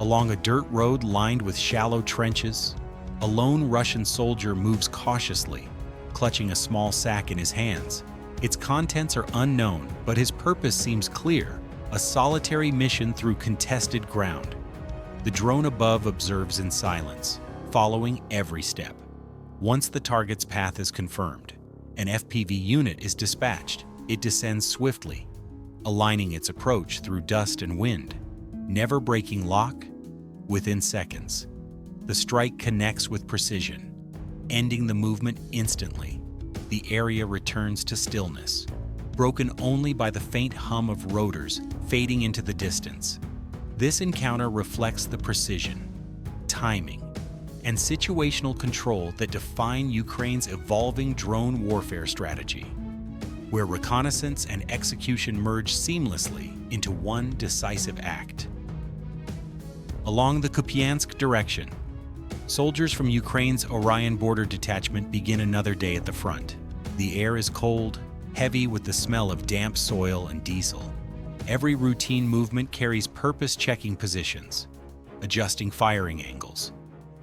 Along a dirt road lined with shallow trenches, a lone Russian soldier moves cautiously, clutching a small sack in his hands. Its contents are unknown, but his purpose seems clear: a solitary mission through contested ground. The drone above observes in silence, following every step. Once the target's path is confirmed, an FPV unit is dispatched. It descends swiftly, aligning its approach through dust and wind, never breaking lock. Within seconds, the strike connects with precision, ending the movement instantly. The area returns to stillness, broken only by the faint hum of rotors fading into the distance. This encounter reflects the precision, timing, and situational control that define Ukraine's evolving drone warfare strategy, where reconnaissance and execution merge seamlessly into one decisive act. Along the Kupiansk direction, soldiers from Ukraine's Orion border detachment begin another day at the front. The air is cold, heavy with the smell of damp soil and diesel. Every routine movement carries purpose, checking positions, adjusting firing angles,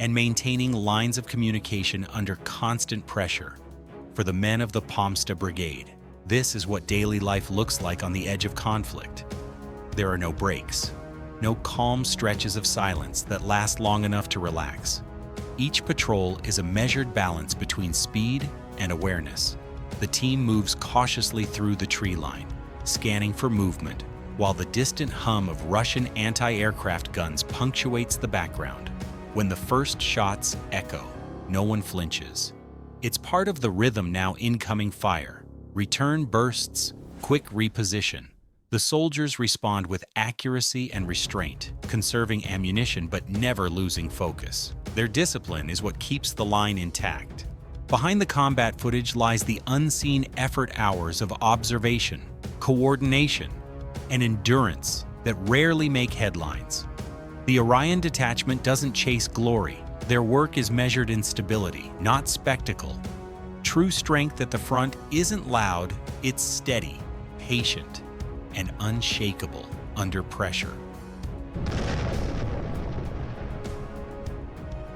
and maintaining lines of communication under constant pressure. For the men of the Pomsta Brigade, this is what daily life looks like on the edge of conflict. There are no breaks, no calm stretches of silence that last long enough to relax. Each patrol is a measured balance between speed and awareness. The team moves cautiously through the tree line, scanning for movement, while the distant hum of Russian anti-aircraft guns punctuates the background. When the first shots echo, no one flinches. It's part of the rhythm now: incoming fire, return bursts, quick reposition. The soldiers respond with accuracy and restraint, conserving ammunition but never losing focus. Their discipline is what keeps the line intact. Behind the combat footage lies the unseen effort: hours of observation, coordination, and endurance that rarely make headlines. The Orion detachment doesn't chase glory. Their work is measured in stability, not spectacle. True strength at the front isn't loud, it's steady, patient, and unshakable under pressure.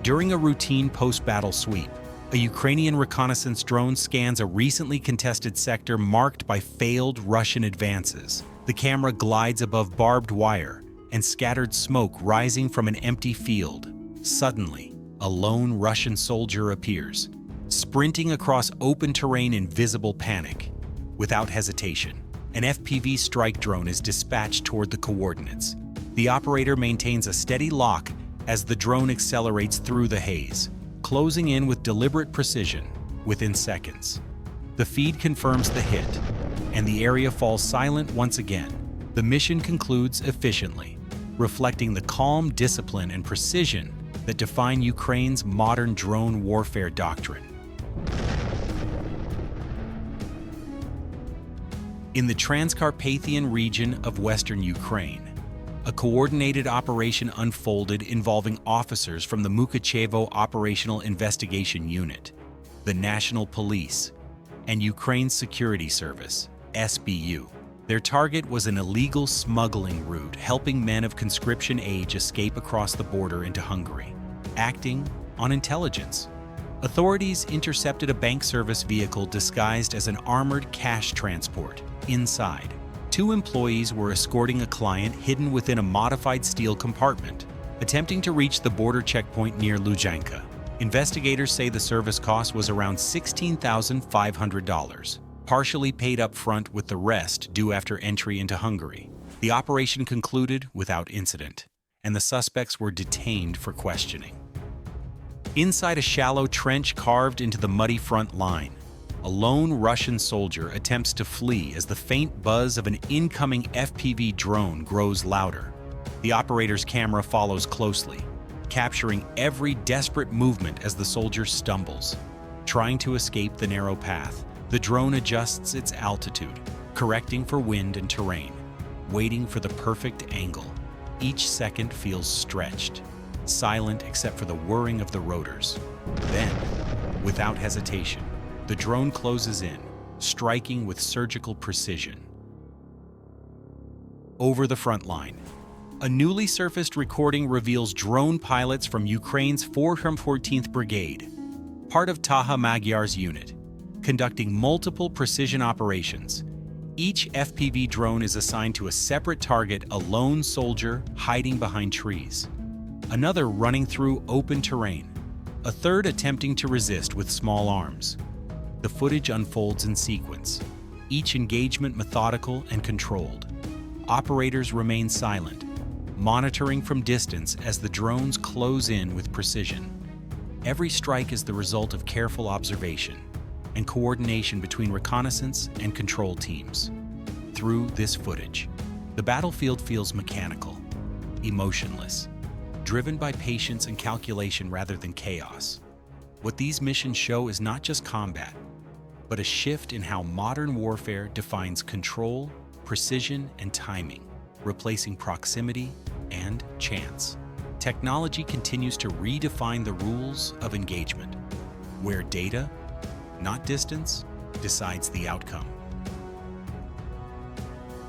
During a routine post-battle sweep, a Ukrainian reconnaissance drone scans a recently contested sector marked by failed Russian advances. The camera glides above barbed wire and scattered smoke rising from an empty field. Suddenly, a lone Russian soldier appears, sprinting across open terrain in visible panic. Without hesitation, an FPV strike drone is dispatched toward the coordinates. The operator maintains a steady lock as the drone accelerates through the haze, closing in with deliberate precision. Within seconds, the feed confirms the hit, and the area falls silent once again. The mission concludes efficiently, reflecting the calm discipline and precision that define Ukraine's modern drone warfare doctrine. In the Transcarpathian region of western Ukraine, a coordinated operation unfolded involving officers from the Mukachevo Operational Investigation Unit, the National Police, and Ukraine's Security Service, SBU. Their target was an illegal smuggling route, helping men of conscription age escape across the border into Hungary. Acting on intelligence, authorities intercepted a bank service vehicle disguised as an armored cash transport. Inside, 2 employees were escorting a client hidden within a modified steel compartment, attempting to reach the border checkpoint near Luzhanka. Investigators say the service cost was around $16,500, partially paid up front with the rest due after entry into Hungary. The operation concluded without incident, and the suspects were detained for questioning. Inside a shallow trench carved into the muddy front line, a lone Russian soldier attempts to flee as the faint buzz of an incoming FPV drone grows louder. The operator's camera follows closely, capturing every desperate movement as the soldier stumbles. Trying to escape the narrow path, the drone adjusts its altitude, correcting for wind and terrain, waiting for the perfect angle. Each second feels stretched, silent except for the whirring of the rotors. Then, without hesitation, the drone closes in, striking with surgical precision. Over the front line, A newly surfaced recording reveals drone pilots from Ukraine's 414th Brigade, part of Taha Magyar's unit, conducting multiple precision operations. Each FPV drone is assigned to a separate target, a lone soldier hiding behind trees, another running through open terrain, a third attempting to resist with small arms. The footage unfolds in sequence, each engagement methodical and controlled. Operators remain silent, monitoring from distance as the drones close in with precision. Every strike is the result of careful observation and coordination between reconnaissance and control teams. Through this footage, the battlefield feels mechanical, emotionless, driven by patience and calculation rather than chaos. What these missions show is not just combat, but a shift in how modern warfare defines control, precision, and timing, replacing proximity and chance. Technology continues to redefine the rules of engagement, where data, not distance, decides the outcome.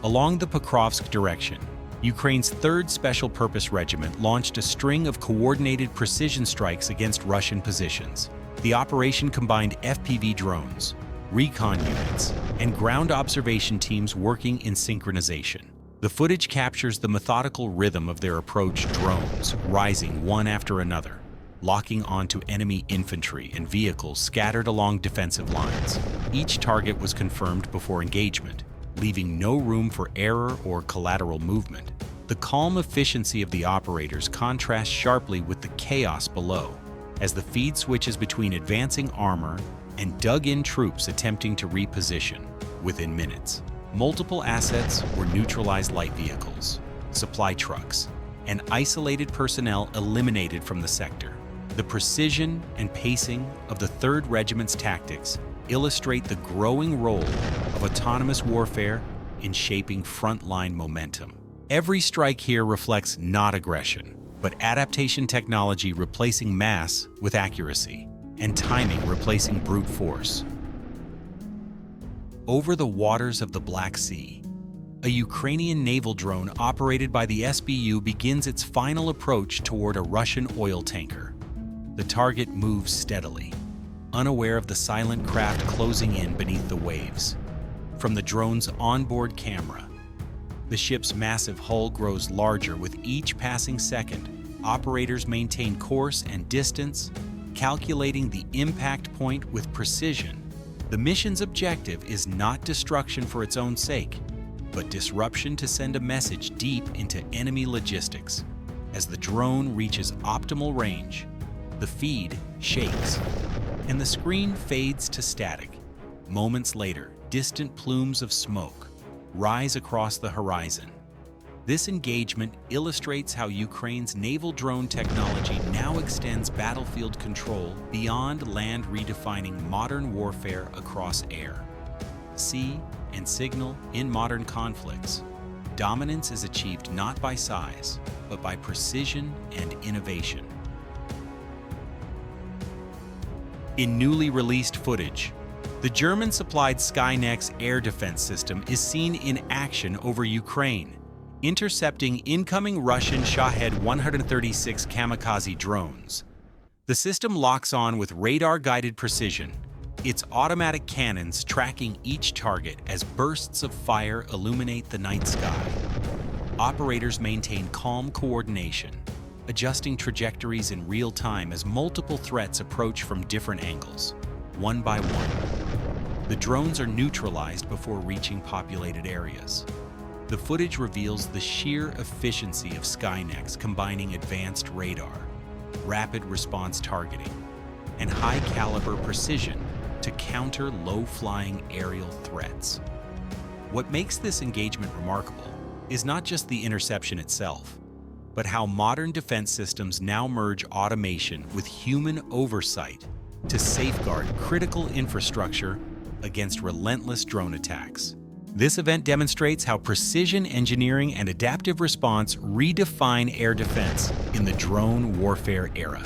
Along the Pokrovsk direction, Ukraine's 3rd Special Purpose Regiment launched a string of coordinated precision strikes against Russian positions. The operation combined FPV drones, Recon units, and ground observation teams working in synchronization. The footage captures the methodical rhythm of their approach, drones rising one after another, locking onto enemy infantry and vehicles scattered along defensive lines. Each target was confirmed before engagement, leaving no room for error or collateral movement. The calm efficiency of the operators contrasts sharply with the chaos below, as the feed switches between advancing armor and dug-in troops attempting to reposition within minutes. Multiple assets were neutralized: light vehicles, supply trucks, and isolated personnel eliminated from the sector. The precision and pacing of the 3rd Regiment's tactics illustrate the growing role of autonomous warfare in shaping frontline momentum. Every strike here reflects not aggression, but adaptation technology replacing mass with accuracy, and timing replacing brute force. Over the waters of the Black Sea, a Ukrainian naval drone operated by the SBU begins its final approach toward a Russian oil tanker. The target moves steadily, unaware of the silent craft closing in beneath the waves. From the drone's onboard camera, the ship's massive hull grows larger with each passing second. Operators maintain course and distance, calculating the impact point with precision. The mission's objective is not destruction for its own sake, but disruption to send a message deep into enemy logistics. As the drone reaches optimal range, the feed shakes, and the screen fades to static. Moments later, distant plumes of smoke rise across the horizon. This engagement illustrates how Ukraine's naval drone technology now extends battlefield control beyond land, redefining modern warfare across air, sea, and signal. In modern conflicts, dominance is achieved not by size, but by precision and innovation. In newly released footage, the German-supplied Skynex air defense system is seen in action over Ukraine, intercepting incoming Russian Shahed 136 kamikaze drones. The system locks on with radar-guided precision, its automatic cannons tracking each target as bursts of fire illuminate the night sky. Operators maintain calm coordination, adjusting trajectories in real time as multiple threats approach from different angles, one by one. The drones are neutralized before reaching populated areas. The footage reveals the sheer efficiency of Skynex, combining advanced radar, rapid response targeting, and high-caliber precision to counter low-flying aerial threats. What makes this engagement remarkable is not just the interception itself, but how modern defense systems now merge automation with human oversight to safeguard critical infrastructure against relentless drone attacks. This event demonstrates how precision engineering and adaptive response redefine air defense in the drone warfare era.